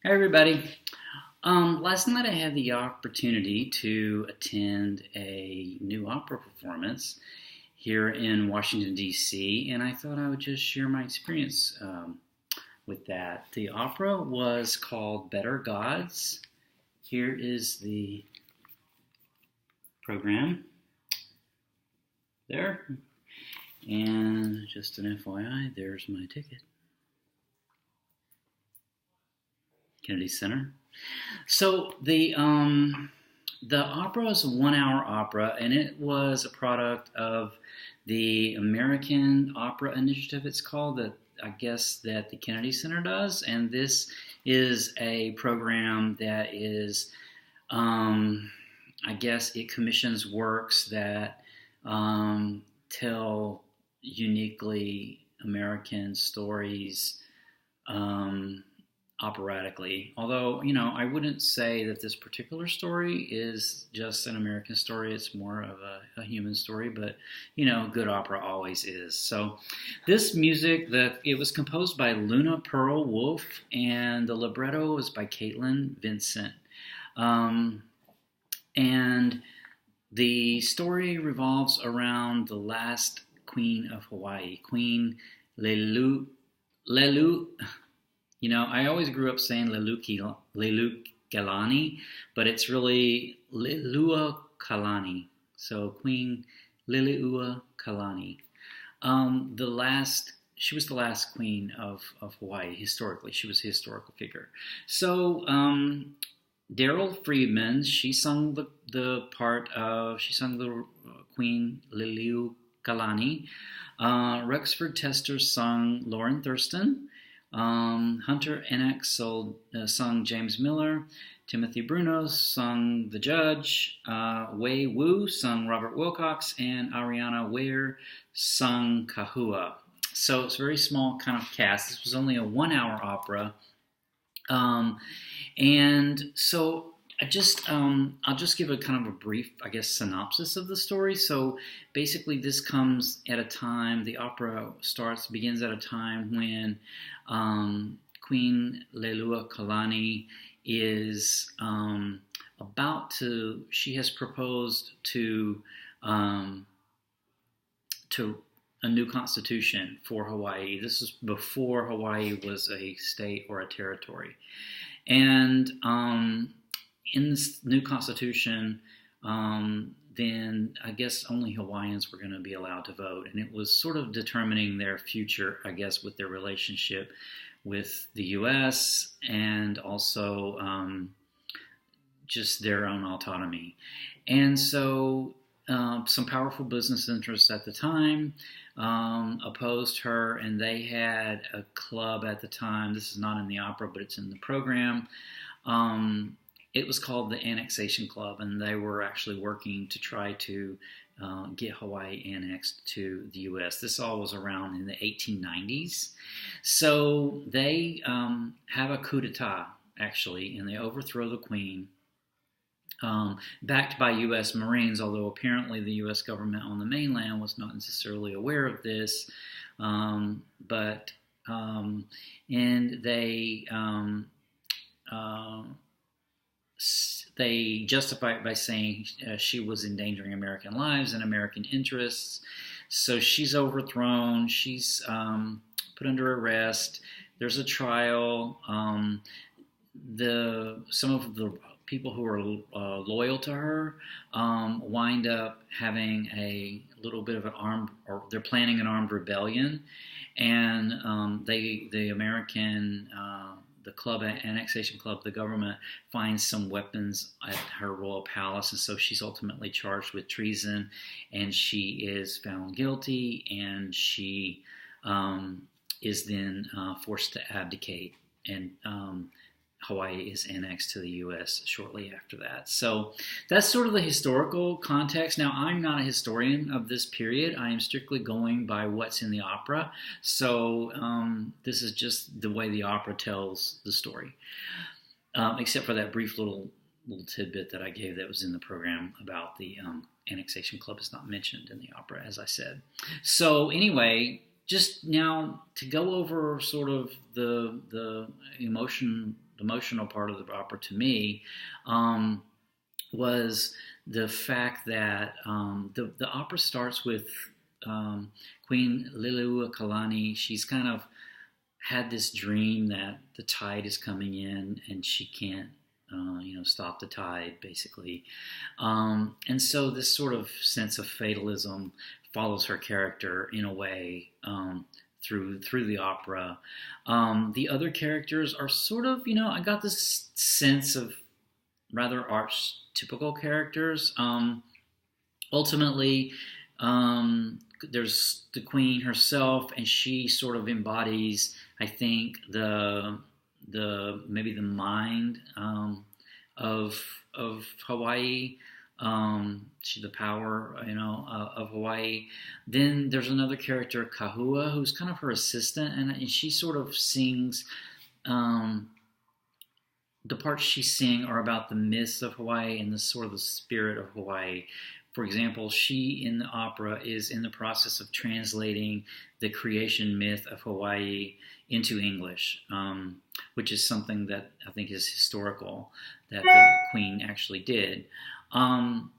Hey everybody. Last night I had the opportunity to attend a new opera performance here in Washington, D.C., and I thought I would just share my experience with that. The opera was called Better Gods. Here is the program there, and just an FYI, there's my ticket. Kennedy Center. So the opera is a 1 hour opera, and it was a product of the American Opera Initiative. It's called that the Kennedy Center does, and this is a program that is it commissions works that tell uniquely American stories. Operatically, although I wouldn't say that this particular story is just an American story. It's more of a human story, but good opera always is. So this music, it was composed by Luna Pearl Woolf, and the libretto was by Caitlin Vincent, and the story revolves around the last queen of Hawaii, Queen Lili'uokalani. I always grew up saying Lili'uokalani, but it's really Lili'uokalani. So Queen Lili'uokalani. She was the last queen of Hawaii historically. She was a historical figure. So Daryl Friedman, she sung the Queen Lili'uokalani. Rexford Tester sung Lauren Thurston. Hunter Enix sung James Miller. Timothy Bruno sung The Judge. Wei Wu sung Robert Wilcox. And Ariana Ware sung Kahua. So it's a very small kind of cast. This was only a 1 hour opera. And so I'll just give a kind of a brief, synopsis of the story. So basically this comes at a time, the opera begins at a time when Queen Lili'uokalani is she has proposed to a new constitution for Hawaii. This is before Hawaii was a state or a territory. And in this new constitution, then I guess only Hawaiians were going to be allowed to vote. And it was sort of determining their future, with their relationship with the U.S. and also just their own autonomy. And so some powerful business interests at the time opposed her, and they had a club at the time. This is not in the opera, but it's in the program. It was called the Annexation Club, and they were actually working to try to get Hawaii annexed to the U.S. This all was around in the 1890s. So they have a coup d'etat, actually, and they overthrow the queen, backed by U.S. Marines, although apparently the U.S. government on the mainland was not necessarily aware of this. And they justify it by saying she was endangering American lives and American interests. So she's overthrown. She's put under arrest. There's a trial. Some of the people who are loyal to her wind up having a little bit of they're planning an armed rebellion, and the American the club, Annexation Club, the government finds some weapons at her royal palace, and so she's ultimately charged with treason, and she is found guilty, and she is then forced to abdicate, and Hawaii is annexed to the U.S. shortly after that. So that's sort of the historical context. Now, I'm not a historian of this period. I am strictly going by what's in the opera. So this is just the way the opera tells the story, except for that brief little tidbit that I gave that was in the program about the Annexation Club is not mentioned in the opera, as I said. So anyway, just now to go over sort of the emotional part of the opera to me, was the fact that the opera starts with Queen Lili'uokalani. She's kind of had this dream that the tide is coming in and she can't stop the tide, basically. And so this sort of sense of fatalism follows her character in a way through the opera. The other characters are sort of, I got this sense of rather archetypical characters. Ultimately, there's the queen herself, and she sort of embodies, I think, the maybe the mind of Hawaii. She's the power, of Hawaii. Then there's another character, Kahua, who's kind of her assistant, and she sort of sings. The parts she sings are about the myths of Hawaii and the sort of the spirit of Hawaii. For example, she in the opera is in the process of translating the creation myth of Hawaii into English, which is something that I think is historical, that the Queen actually did. And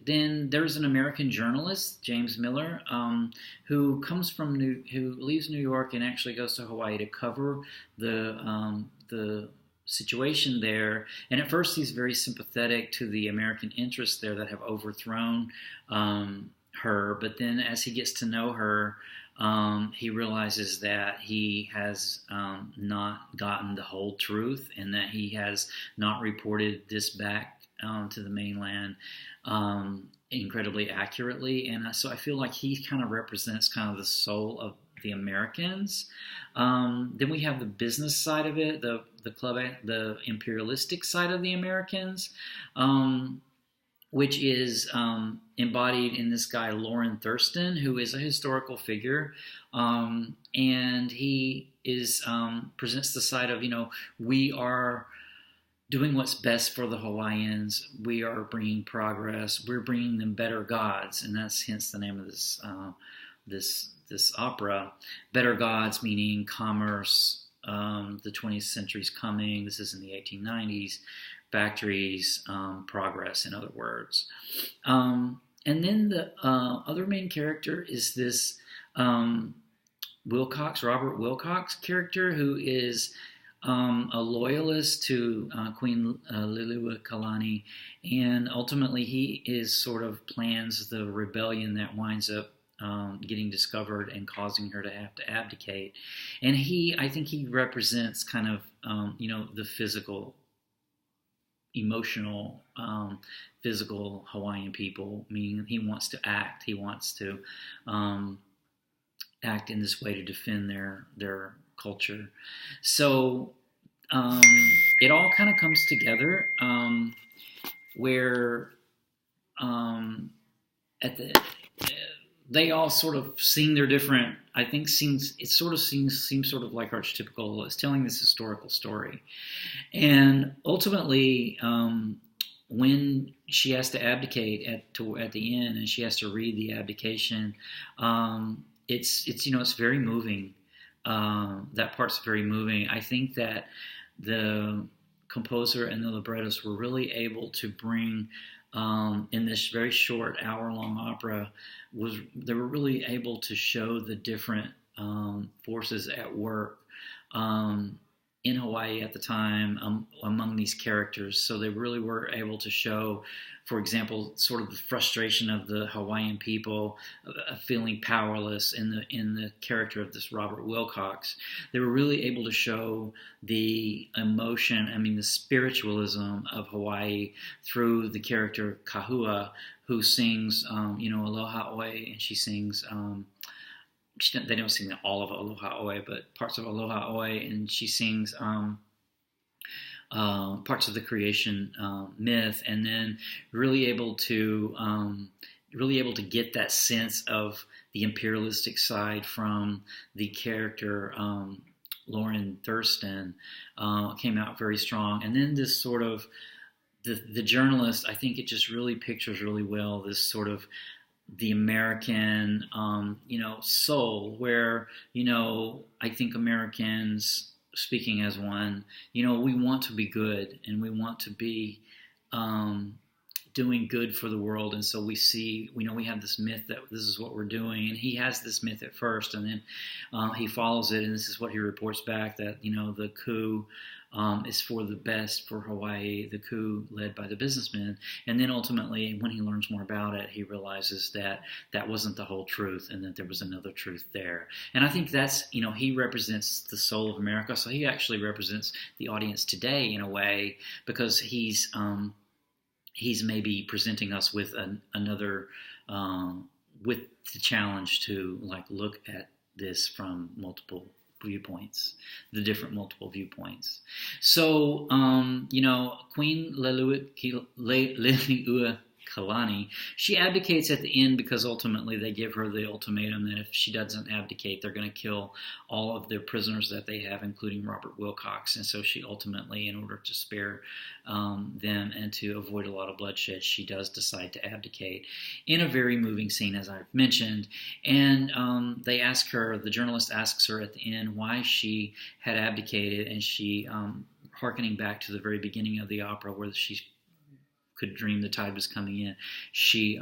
then there's an American journalist, James Miller, who who leaves New York and actually goes to Hawaii to cover the situation there. And at first he's very sympathetic to the American interests there that have overthrown her. But then as he gets to know her, he realizes that he has not gotten the whole truth, and that he has not reported this back to the mainland incredibly accurately. And so I feel like he kind of represents kind of the soul of the Americans. Then we have the business side of it, the imperialistic side of the Americans, which is embodied in this guy Lauren Thurston, who is a historical figure, and he is presents the side of, we are doing what's best for the Hawaiians. We are bringing progress. We're bringing them better gods, and that's hence the name of this opera. Better gods, meaning commerce. The 20th century's coming. This is in the 1890s. Factories, progress, in other words. And then the other main character is this Robert Wilcox character, who is a loyalist to Queen Lili'uokalani, and ultimately he is sort of plans the rebellion that winds up getting discovered and causing her to have to abdicate. And I think he represents kind of, the physical, emotional, physical Hawaiian people, meaning he wants to act. He wants to act in this way to defend their culture. So it all kind of comes together where they all sort of sing their different, I think seems sort of like archetypical. It's telling this historical story. And ultimately, when she has to abdicate at the end, and she has to read the abdication, it's very moving. That part's very moving. I think that the composer and the librettos were really able to bring, in this very short hour-long opera, they were really able to show the different forces at work in Hawaii at the time among these characters. So they really were able to show, for example, sort of the frustration of the Hawaiian people, feeling powerless in the character of this Robert Wilcox. They were really able to show the emotion, the spiritualism of Hawaii through the character Kahua, who sings, Aloha Oe, and she sings, they don't sing all of Aloha Oe, but parts of Aloha Oe, and she sings parts of the creation myth, and then really able to get that sense of the imperialistic side from the character Lauren Thurston. Came out very strong. And then this sort of the journalist, I think it just really pictures really well this sort of the American, soul, where, I think Americans, speaking as one, we want to be good and we want to be um, doing good for the world. And so we have this myth that this is what we're doing. And he has this myth at first, and then he follows it. And this is what he reports back, that, the coup is for the best for Hawaii, the coup led by the businessmen. And then ultimately, when he learns more about it, he realizes that that wasn't the whole truth and that there was another truth there. And I think that's, he represents the soul of America. So he actually represents the audience today in a way, because he's maybe presenting us with another, with the challenge to look at this from multiple viewpoints, the different multiple viewpoints. So, Queen Lili'uokalani, she abdicates at the end because ultimately they give her the ultimatum that if she doesn't abdicate, they're going to kill all of their prisoners that they have, including Robert Wilcox. And so she ultimately, in order to spare them and to avoid a lot of bloodshed, she does decide to abdicate in a very moving scene, as I've mentioned. And they ask her, the journalist asks her at the end why she had abdicated, and she, hearkening back to the very beginning of the opera where she could dream the tide was coming in, she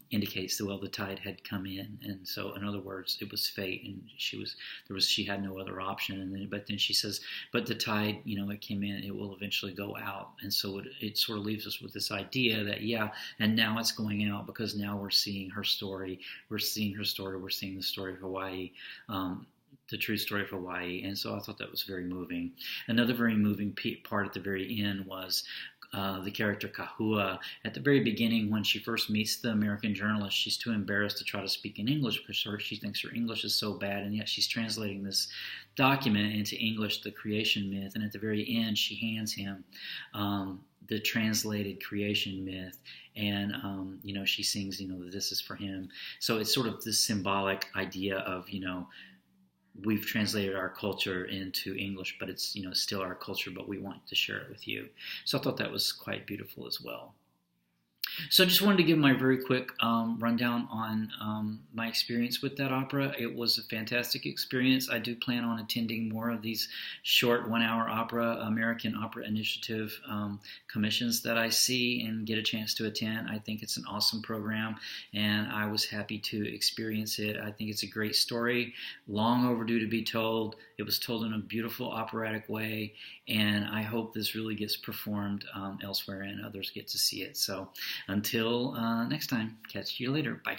indicates that, well, the tide had come in, and so in other words, it was fate, and she had no other option. But then she says, but the tide, it came in, it will eventually go out. And so it sort of leaves us with this idea that, and now it's going out because now we're seeing her story, we're seeing the story of Hawaii, the true story of Hawaii. And so I thought that was very moving. Another very moving part at the very end was the character Kahua. At the very beginning, when she first meets the American journalist, she's too embarrassed to try to speak in English because she thinks her English is so bad, and yet she's translating this document into English, the creation myth. And at the very end, she hands him the translated creation myth, and she sings, that this is for him. So it's sort of this symbolic idea of, we've translated our culture into English, but it's, still our culture, but we want to share it with you. So I thought that was quite beautiful as well. So I just wanted to give my very quick rundown on my experience with that opera. It was a fantastic experience. I do plan on attending more of these short 1-hour American Opera Initiative commissions that I see and get a chance to attend. I think it's an awesome program, and I was happy to experience it. I think it's a great story, long overdue to be told. It was told in a beautiful operatic way, and I hope this really gets performed elsewhere and others get to see it. So until next time, catch you later. Bye.